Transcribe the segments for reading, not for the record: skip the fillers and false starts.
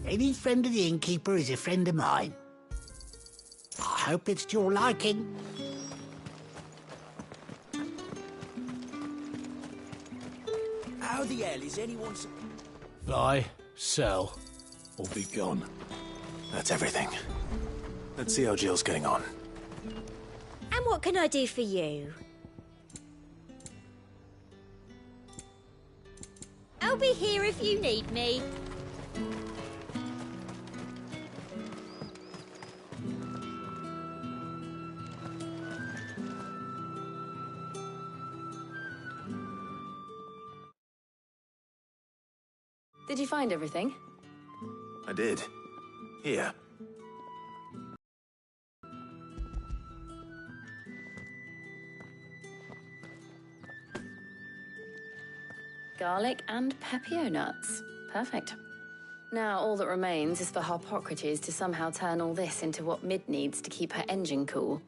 Any friend of the innkeeper is a friend of mine. I hope it's to your liking. How the hell is anyone... Buy, sell, or be gone. That's everything. Let's see how Jill's getting on. And what can I do for you? I'll be here if you need me. Did you find everything? I did. Here. Garlic and pepio nuts. Perfect. Now all that remains is for Harpocrates to somehow turn all this into what Mid needs to keep her engine cool.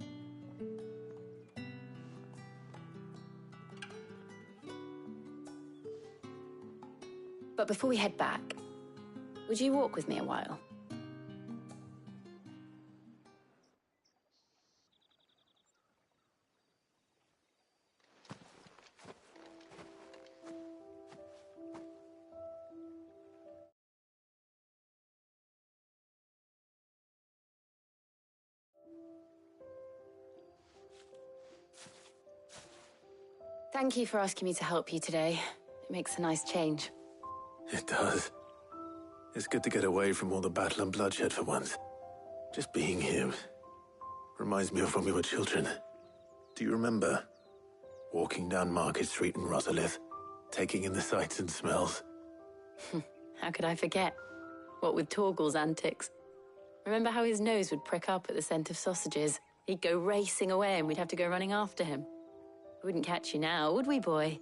But before we head back, would you walk with me a while? Thank you for asking me to help you today. It makes a nice change. It does. It's good to get away from all the battle and bloodshed for once. Just being here reminds me of when we were children. Do you remember? Walking down Market Street in Rosalith, taking in the sights and smells. How could I forget? What with Torgal's antics. Remember how his nose would prick up at the scent of sausages? He'd go racing away and we'd have to go running after him. We wouldn't catch you now, would we, boy?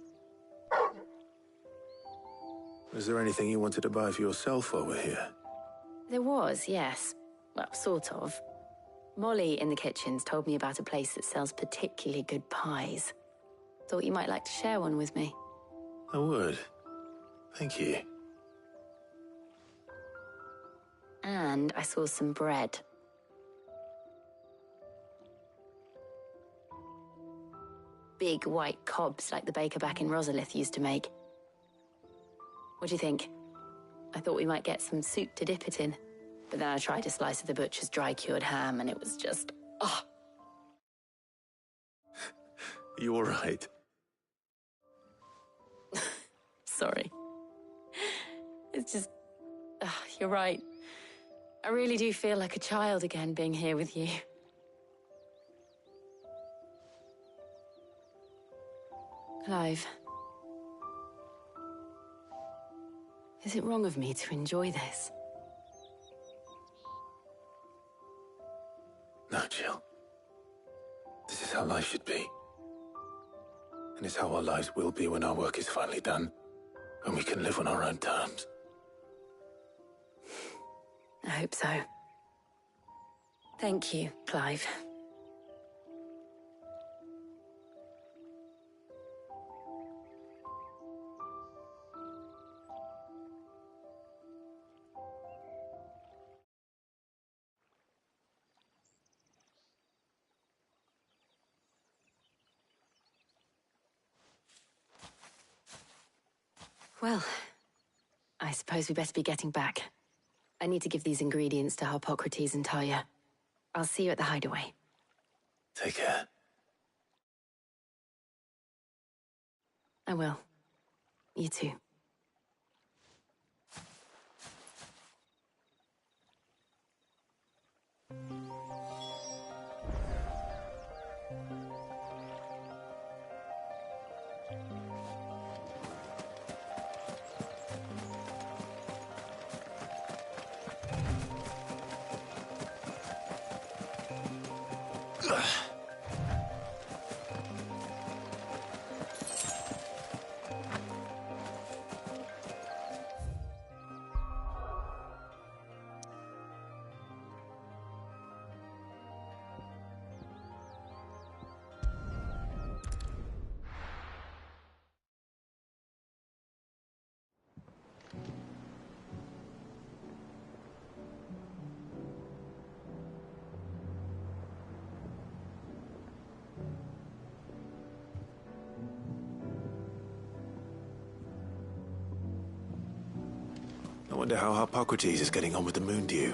Was there anything you wanted to buy for yourself while we're here? There was, yes. Well, sort of. Molly in the kitchens told me about a place that sells particularly good pies. Thought you might like to share one with me. I would. Thank you. And I saw some bread. Big white cobs like the baker back in Rosalith used to make. What do you think? I thought we might get some soup to dip it in. But then I tried a slice of the butcher's dry-cured ham and it was just... oh. You all right? Sorry. It's just... you're right. I really do feel like a child again being here with you. Clive. Is it wrong of me to enjoy this? No, Jill. This is how life should be. And it's how our lives will be when our work is finally done. When we can live on our own terms. I hope so. Thank you, Clive. Well, I suppose we better be getting back. I need to give these ingredients to Harpocrates and Talia. I'll see you at the hideaway. Take care. I will. You too. wonder how Hippocrates is getting on with the moon dew.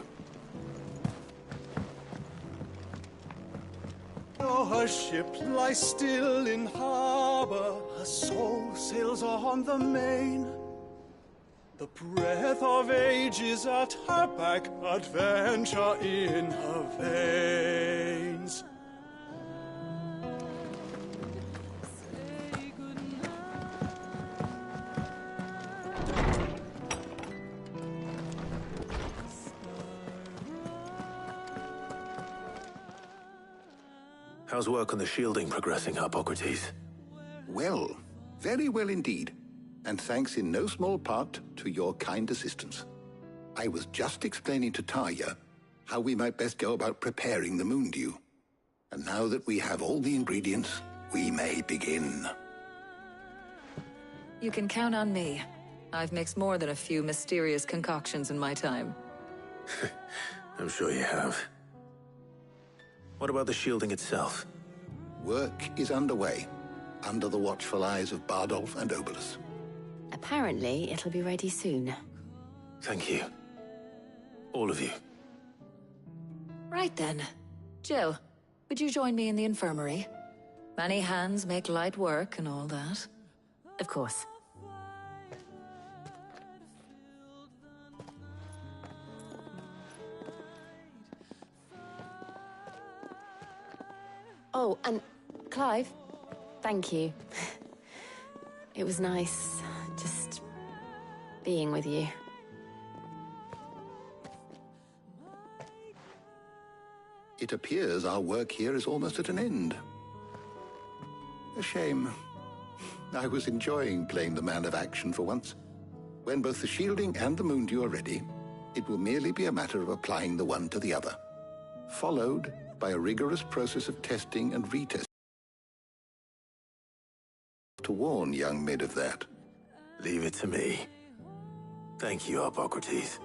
Oh, her ship lies still in harbor, her soul sails on the main. The breath of age is at her back, adventure in her veins. How's work on the shielding progressing, Hippocrates? Well, very well indeed. And thanks in no small part to your kind assistance. I was just explaining to Tarja how we might best go about preparing the moon dew. And now that we have all the ingredients, we may begin. You can count on me. I've mixed more than a few mysterious concoctions in my time. I'm sure you have. What about the shielding itself? Work is underway, under the watchful eyes of Bardolph and Obolus. Apparently, it'll be ready soon. Thank you. All of you. Right then. Jill, would you join me in the infirmary? Many hands make light work and all that. Of course. Oh, and Clive, thank you. It was nice, just being with you. It appears our work here is almost at an end. A shame. I was enjoying playing the man of action for once. When both the shielding and the moon dew are ready, it will merely be a matter of applying the one to the other, followed by a rigorous process of testing and retesting. To warn young Mid of that. Leave it to me. Thank you, Hippocrates.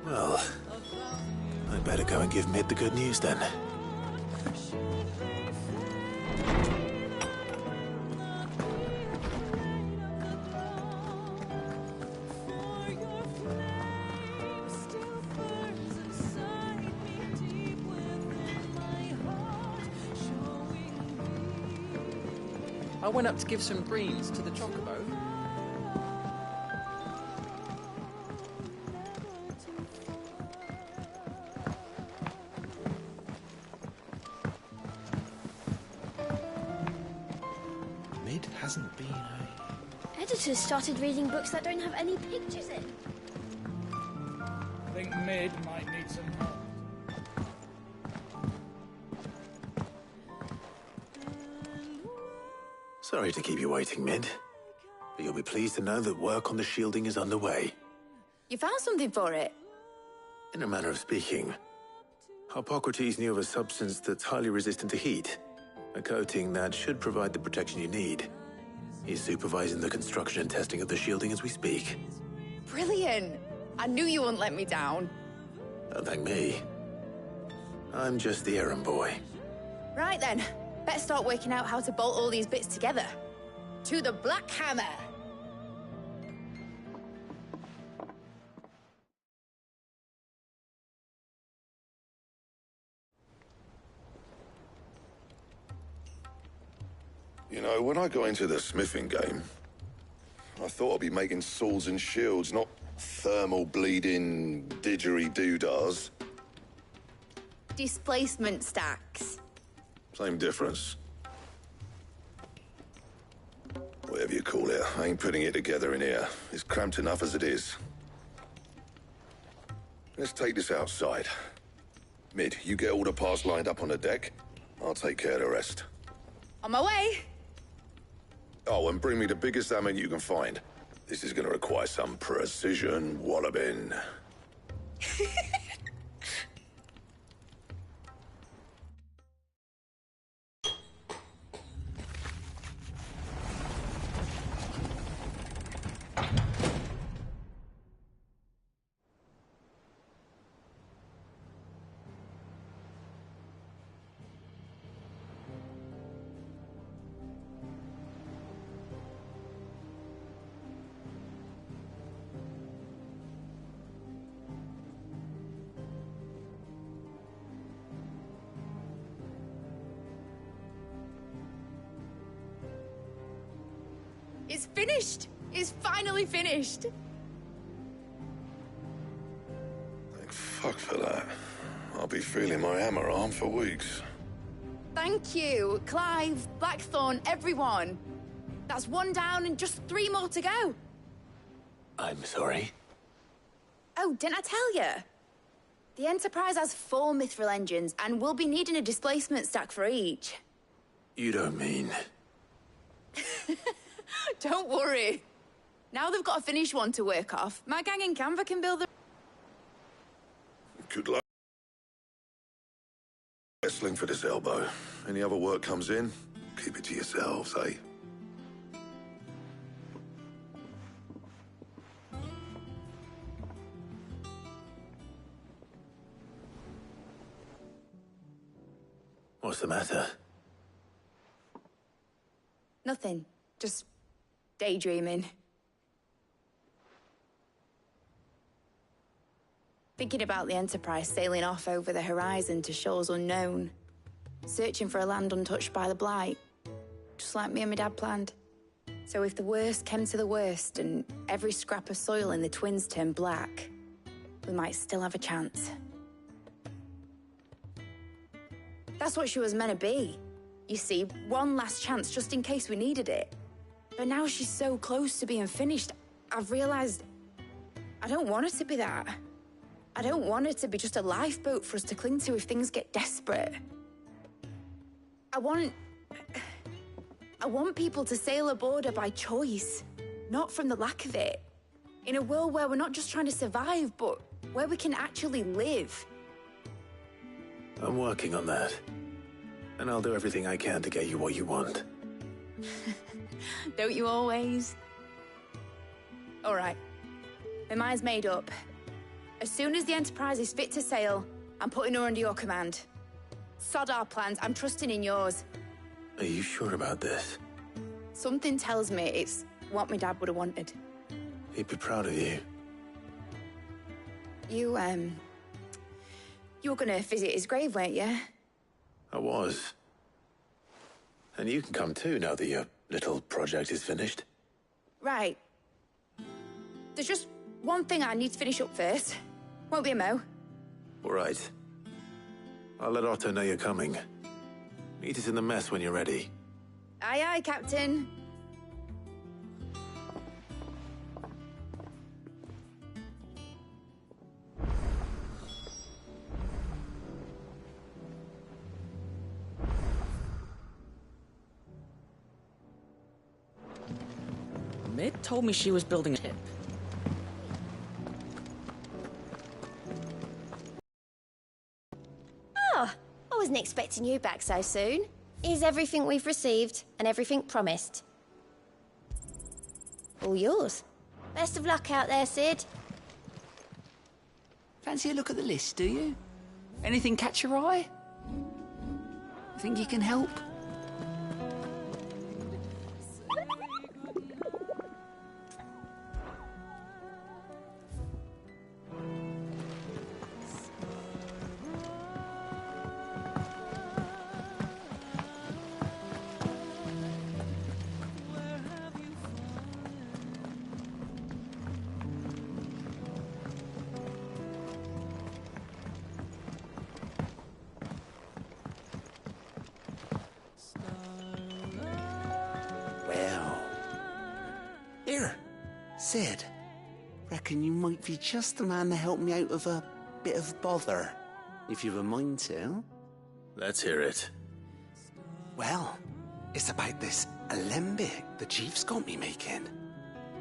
Well, I better go and give Mid the good news then. I went up to give some greens to the chocobo. Mid hasn't been Editors started reading books that don't have any pictures in. I think Mid might need some help. Sorry to keep you waiting, Mid. But you'll be pleased to know that work on the shielding is underway. You found something for it? In a manner of speaking, Hippocrates knew of a substance that's highly resistant to heat. A coating that should provide the protection you need. He's supervising the construction and testing of the shielding as we speak. Brilliant! I knew you wouldn't let me down. Don't thank me. I'm just the errand boy. Right then, better start working out how to bolt all these bits together. To the Black Hammer! You know, when I got into the smithing game, I thought I'd be making swords and shields, not thermal bleeding didgeridoo-dahs. Displacement stacks. Same difference. Whatever you call it, I ain't putting it together in here. It's cramped enough as it is. Let's take this outside. Mid, you get all the parts lined up on the deck. I'll take care of the rest. On my way! Oh, and bring me the biggest hammer you can find. This is gonna require some precision walloping. It's finished! It's finally finished! Thank fuck for that. I'll be feeling my hammer arm for weeks. Thank you, Clive, Blackthorn, everyone. That's one down and just 3 more to go. I'm sorry. Oh, didn't I tell you? The Enterprise has 4 mithril engines, and we'll be needing a displacement stack for each. You don't mean... Don't worry. Now they've got a finished one to work off, my gang in Canva can build the... Good luck. Wrestling for this elbow. Any other work comes in, keep it to yourselves, eh? What's the matter? Nothing. Just daydreaming. Thinking about the Enterprise sailing off over the horizon to shores unknown. Searching for a land untouched by the Blight. Just like me and my dad planned. So if the worst came to the worst and every scrap of soil in the Twins turned black, we might still have a chance. That's what she was meant to be. You see, one last chance just in case we needed it. But now she's so close to being finished, I've realized I don't want her to be that. I don't want her to be just a lifeboat for us to cling to if things get desperate. I want people to sail aboard her by choice, not from the lack of it. In a world where we're not just trying to survive, but where we can actually live. I'm working on that. And I'll do everything I can to get you what you want. Don't you always? All right. My mind's made up. As soon as the Enterprise is fit to sail, I'm putting her under your command. Sod our plans, I'm trusting in yours. Are you sure about this? Something tells me it's what my dad would have wanted. He'd be proud of you. You were gonna visit his grave, weren't you? I was. And you can come too now that your little project is finished. Right. There's just one thing I need to finish up first. Won't be a mo. All right. I'll let Otto know you're coming. Meet us in the mess when you're ready. Aye, aye, Captain. Mid told me she was building a ship. Oh, I wasn't expecting you back so soon. Here's everything we've received and everything promised. All yours. Best of luck out there, Sid. Fancy a look at the list, do you? Anything catch your eye? Think you can help? Here, Sid. Reckon you might be just the man to help me out of a bit of bother, if you've a mind to. Let's hear it. Well, it's about this alembic the Chief's got me making.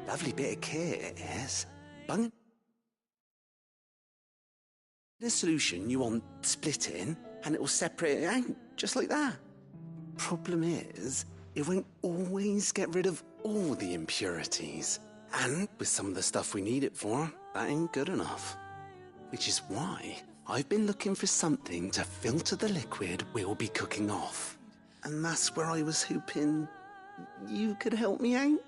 Lovely bit of kit it is. Bung. The solution you want splitting, and it'll separate it out, just like that. Problem is, it won't always get rid of all the impurities. And with some of the stuff we need it for, that ain't good enough. Which is why I've been looking for something to filter the liquid we'll be cooking off. And that's where I was hoping you could help me out.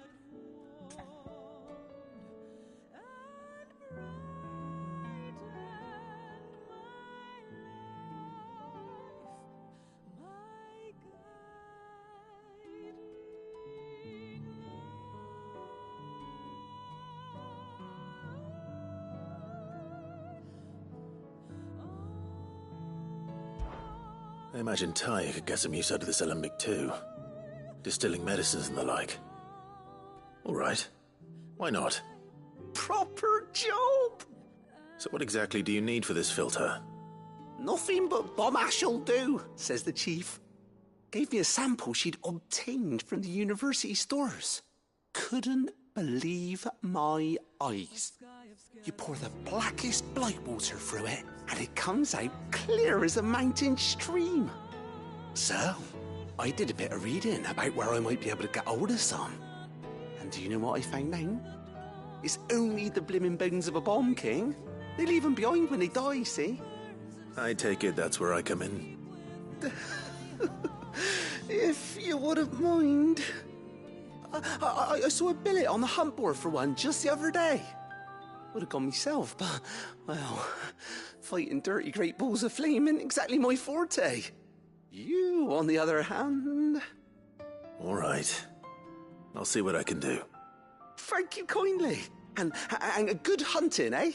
I imagine Ty could get some use out of this alembic too. Distilling medicines and the like. All right. Why not? Proper job! So what exactly do you need for this filter? Nothing but bomb ash'll do, says the chief. Gave me a sample she'd obtained from the university stores. Couldn't believe my eyes. You pour the blackest blight water through it, and it comes out clear as a mountain stream. So, I did a bit of reading about where I might be able to get hold of some. And do you know what I found out? It's only the blimmin' bones of a bomb king. They leave them behind when they die, see? I take it that's where I come in. If you wouldn't mind. I saw a billet on the hunt board for one just the other day. Would have gone myself, but, well, fighting dirty great balls of flame ain't exactly my forte. You, on the other hand... All right. I'll see what I can do. Thank you kindly. And good hunting, eh?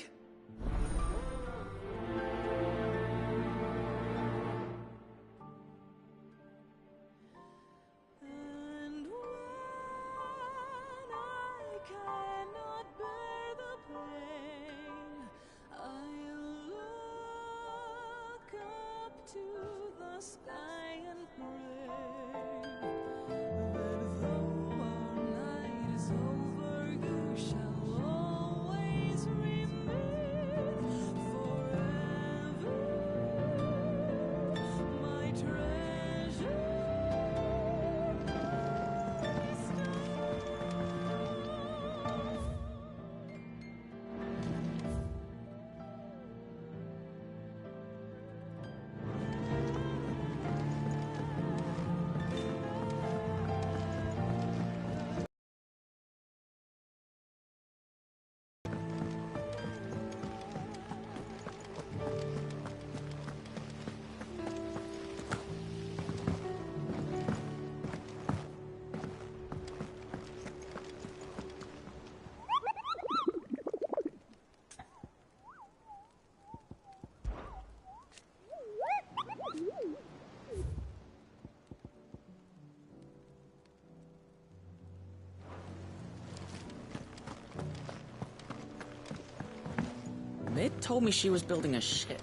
Mid told me she was building a ship.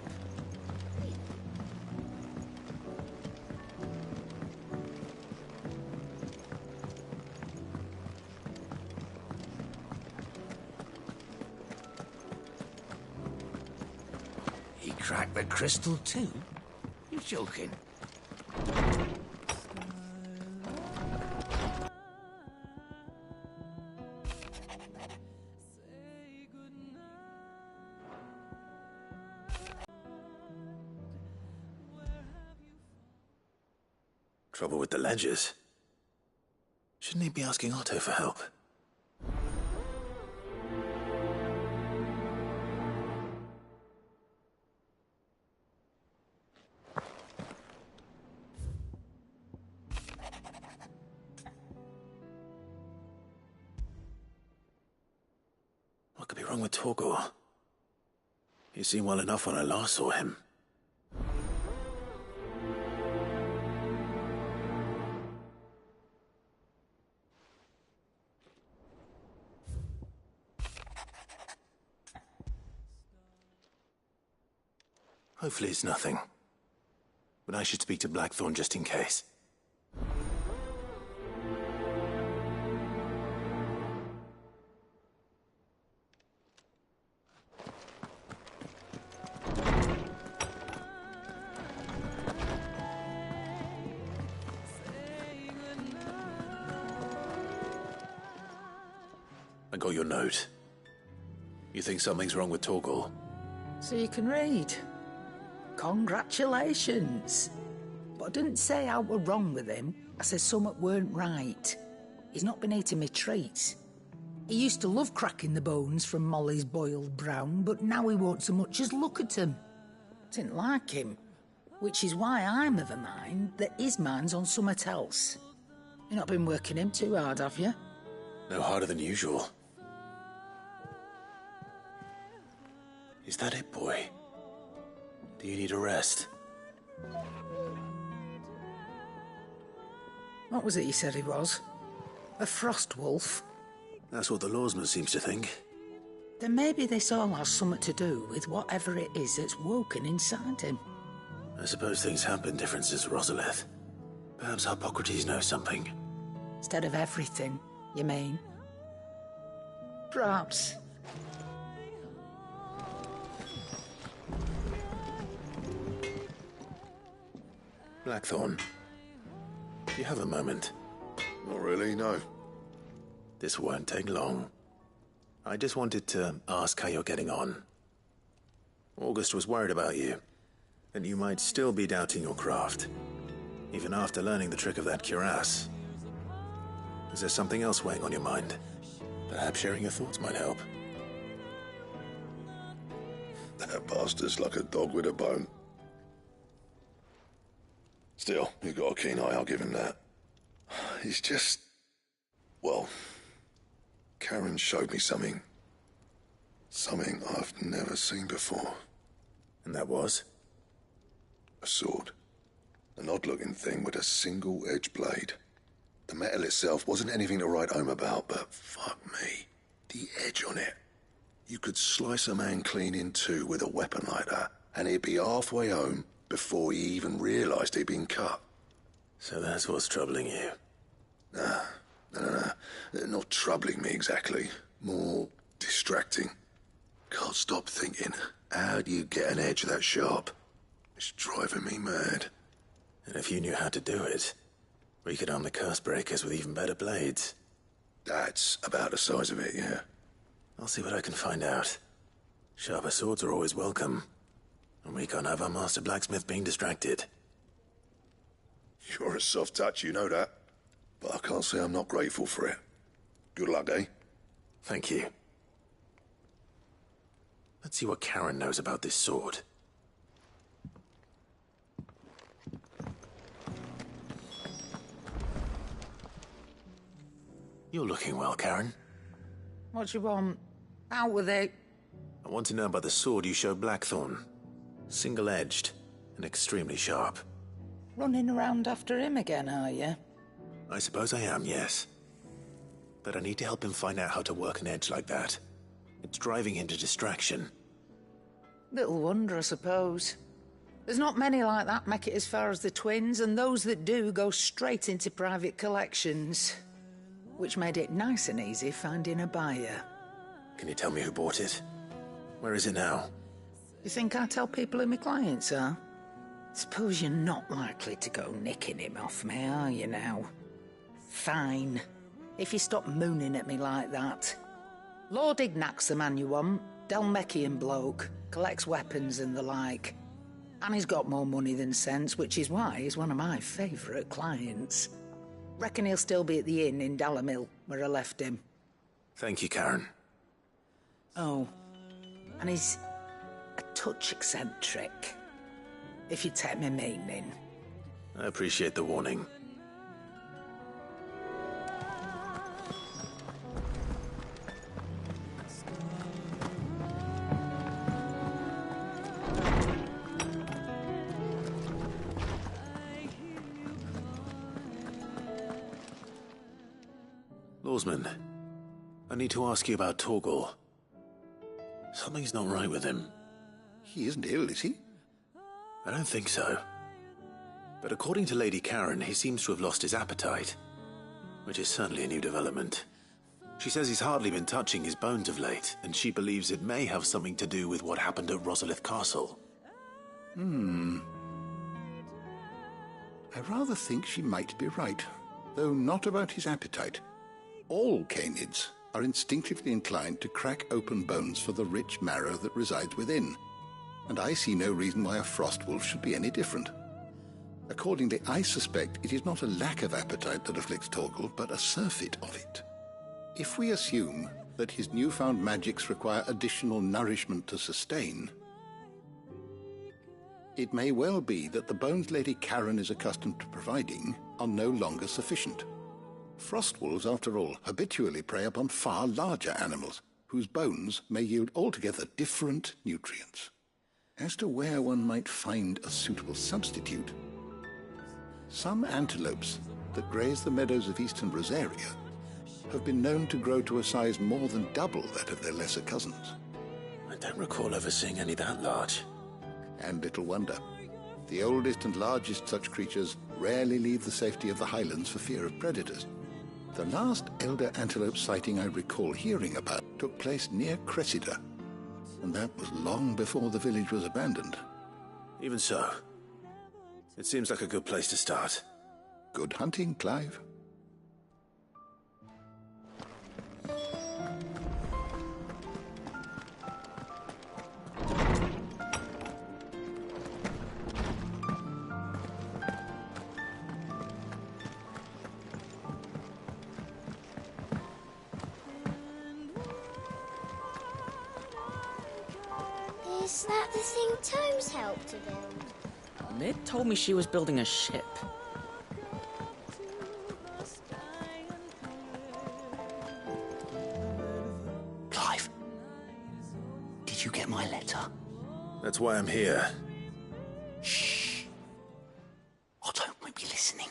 He cracked the crystal too? You're joking. Trouble with the ledgers. Shouldn't he be asking Otto for help? What could be wrong with Torgor? He seemed well enough when I last saw him. Hopefully it's nothing. But I should speak to Blackthorn just in case. I got your note. You think something's wrong with Torgor? So you can read. Congratulations. But I didn't say I were wrong with him. I said something weren't right. He's not been eating me treats. He used to love cracking the bones from Molly's boiled brown, but now he won't so much as look at them. Didn't like him. Which is why I'm of a mind that his mind's on something else. You've not been working him too hard, have you? No harder than usual. Is that it, boy? Do you need a rest? What was it you said he was? A frost wolf? That's what the lawsman seems to think. Then maybe this all has something to do with whatever it is that's woken inside him. I suppose things have been different since Rosalith. Perhaps Hippocrates knows something. Instead of everything, you mean? Perhaps. Blackthorn, do you have a moment? Not really, no. This won't take long. I just wanted to ask how you're getting on. August was worried about you, that you might still be doubting your craft, even after learning the trick of that cuirass. Is there something else weighing on your mind? Perhaps sharing your thoughts might help. That bastard's like a dog with a bone. Still, he's got a keen eye, I'll give him that. He's just... well, Karen showed me something. Something I've never seen before. And that was? A sword. An odd-looking thing with a single-edged blade. The metal itself wasn't anything to write home about, but fuck me, the edge on it. You could slice a man clean in two with a weapon like that, and he'd be halfway home before he even realised he'd been cut. So that's what's troubling you? Nah, not troubling me exactly. More distracting. Can't stop thinking, how do you get an edge that sharp? It's driving me mad. And if you knew how to do it, we could arm the curse breakers with even better blades. That's about the size of it, yeah. I'll see what I can find out. Sharper swords are always welcome. And we can't have our master blacksmith being distracted. You're a soft touch, you know that. But I can't say I'm not grateful for it. Good luck, eh? Thank you. Let's see what Karen knows about this sword. You're looking well, Karen. What do you want? Out with it. I want to know about the sword you showed Blackthorn. Single-edged and extremely sharp. Running around after him again, are you? I suppose I am, yes. But I need to help him find out how to work an edge like that. It's driving him to distraction. Little wonder, I suppose. There's not many like that make it as far as the twins, and those that do go straight into private collections. Which made it nice and easy finding a buyer. Can you tell me who bought it? Where is it now? You think I tell people who my clients are? Suppose you're not likely to go nicking him off me, are you now? Fine. If you stop mooning at me like that. Lord Ignac's the man you want. Dalmekian bloke. Collects weapons and the like. And he's got more money than sense, which is why he's one of my favourite clients. Reckon he'll still be at the inn in Dalamil, where I left him. Thank you, Karen. Oh, and he's a touch eccentric, if you take my meaning. I appreciate the warning. Lawsman, I need to ask you about Torgal. Something's not right with him. He isn't ill, is he? I don't think so. But according to Lady Karen, he seems to have lost his appetite, which is certainly a new development. She says he's hardly been touching his bones of late, and she believes it may have something to do with what happened at Rosalith Castle. I rather think she might be right, though not about his appetite. All canids are instinctively inclined to crack open bones for the rich marrow that resides within, and I see no reason why a frost wolf should be any different. Accordingly, I suspect it is not a lack of appetite that afflicts Torgal, but a surfeit of it. If we assume that his newfound magics require additional nourishment to sustain, it may well be that the bones Lady Karen is accustomed to providing are no longer sufficient. Frost wolves, after all, habitually prey upon far larger animals, whose bones may yield altogether different nutrients. As to where one might find a suitable substitute, some antelopes that graze the meadows of eastern Rosaria have been known to grow to a size more than double that of their lesser cousins. I don't recall ever seeing any that large. And little wonder. The oldest and largest such creatures rarely leave the safety of the highlands for fear of predators. The last elder antelope sighting I recall hearing about took place near Cressida, and that was long before the village was abandoned. Even so, it seems like a good place to start. Good hunting, Clive. Is that the thing Tomes helped to build? Mid told me she was building a ship. Clive, did you get my letter? That's why I'm here. Shh. Otto won't be listening.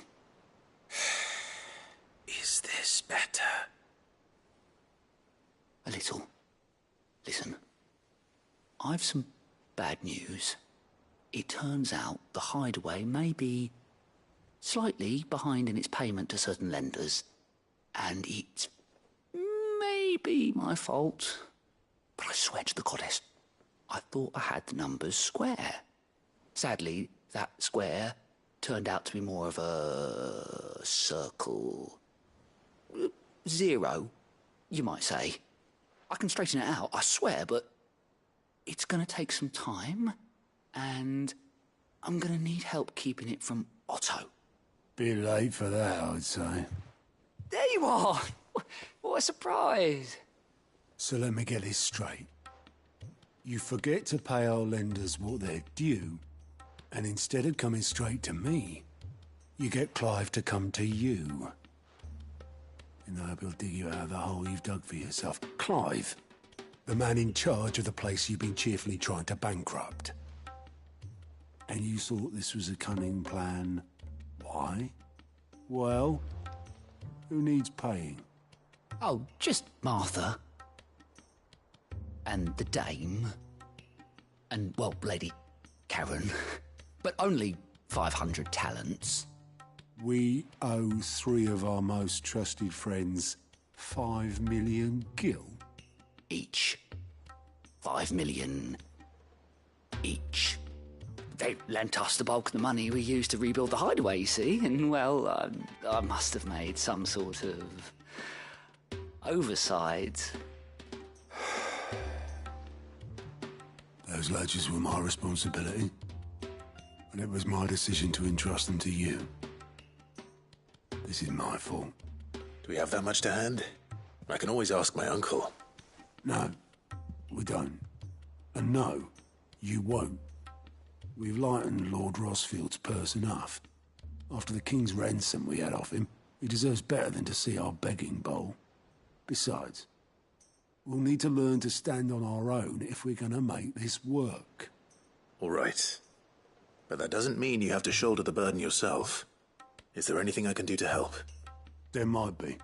Is this better? A little. Listen. I've some bad news. It turns out the hideaway may be slightly behind in its payment to certain lenders, and it may be my fault. But I swear to the goddess, I thought I had the numbers square. Sadly, that square turned out to be more of a circle. 0, you might say. I can straighten it out, I swear, but it's going to take some time, and I'm going to need help keeping it from Otto. Bit late for that, I'd say. There you are! What a surprise! So let me get this straight. You forget to pay our lenders what they're due, and instead of coming straight to me, you get Clive to come to you. And I hope he'll dig you out of the hole you've dug for yourself. Clive, the man in charge of the place you've been cheerfully trying to bankrupt. And you thought this was a cunning plan. Why? Well, who needs paying? Oh, just Martha. And the dame. And, well, Lady Karen. But only 500 talents. We owe 3 of our most trusted friends 5 million gil. Each. 5 million each. They lent us the bulk of the money we used to rebuild the hideaway, you see, and, well, I must have made some sort of oversight. Those ledgers were my responsibility, and it was my decision to entrust them to you. This is my fault. Do we have that much to hand? I can always ask my uncle. No, we don't. And no, you won't. We've lightened Lord Rosfield's purse enough. After the king's ransom we had off him, he deserves better than to see our begging bowl. Besides, we'll need to learn to stand on our own if we're going to make this work. All right. But that doesn't mean you have to shoulder the burden yourself. Is there anything I can do to help? There might be.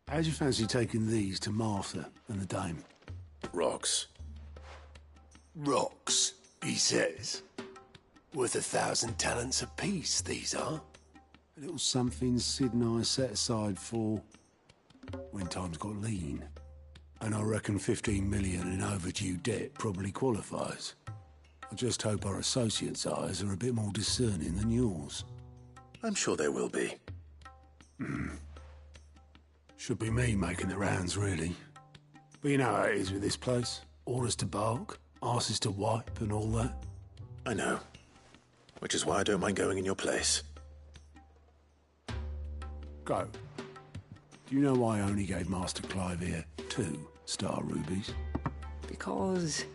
How'd you fancy taking these to Martha and the dame? Rocks. Rocks, he says. Worth 1,000 talents apiece, these are. A little something Sid and I set aside for when times got lean. And I reckon 15 million in overdue debt probably qualifies. I just hope our associates' eyes are a bit more discerning than yours. I'm sure there will be. Should be me making the rounds, really. But you know how it is with this place. Orders to bark, arses to wipe, and all that. I know. Which is why I don't mind going in your place. Go. Do you know why I only gave Master Clive here 2 star rubies? Because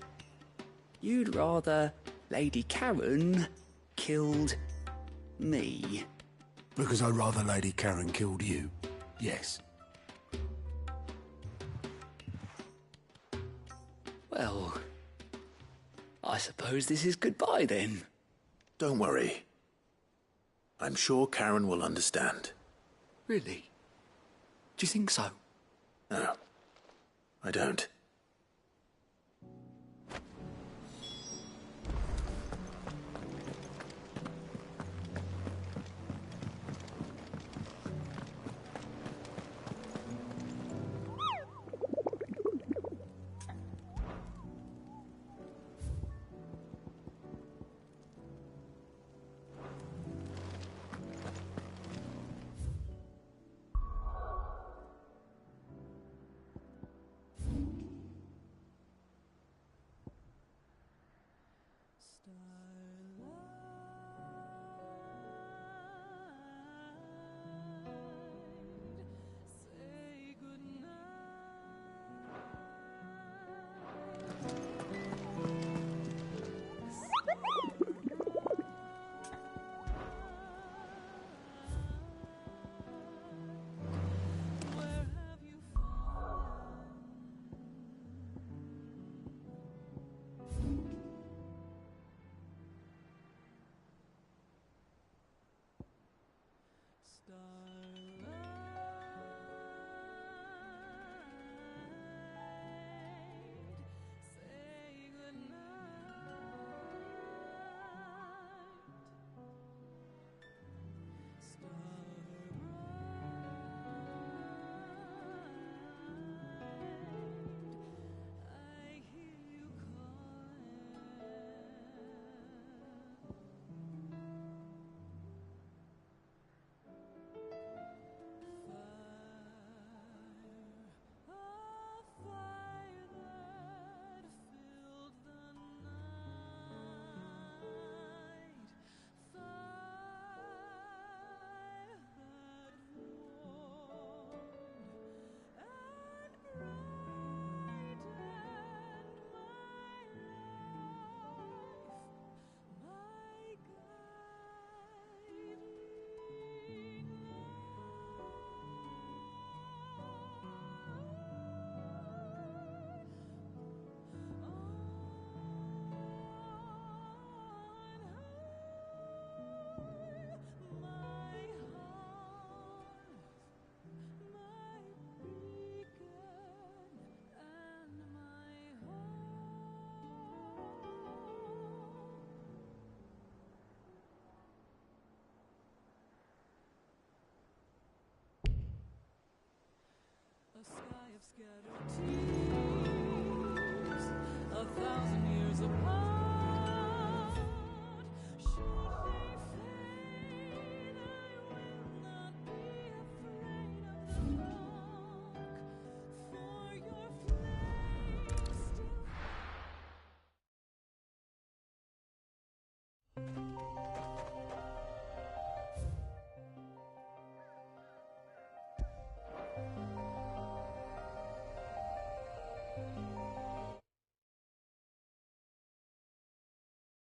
you'd rather Lady Karen killed me. Because I'd rather Lady Karen killed you. Yes. Well, I suppose this is goodbye then. Don't worry. I'm sure Karen will understand. Really? Do you think so? No, I don't. A sky of scattered tears, 1,000 years apart.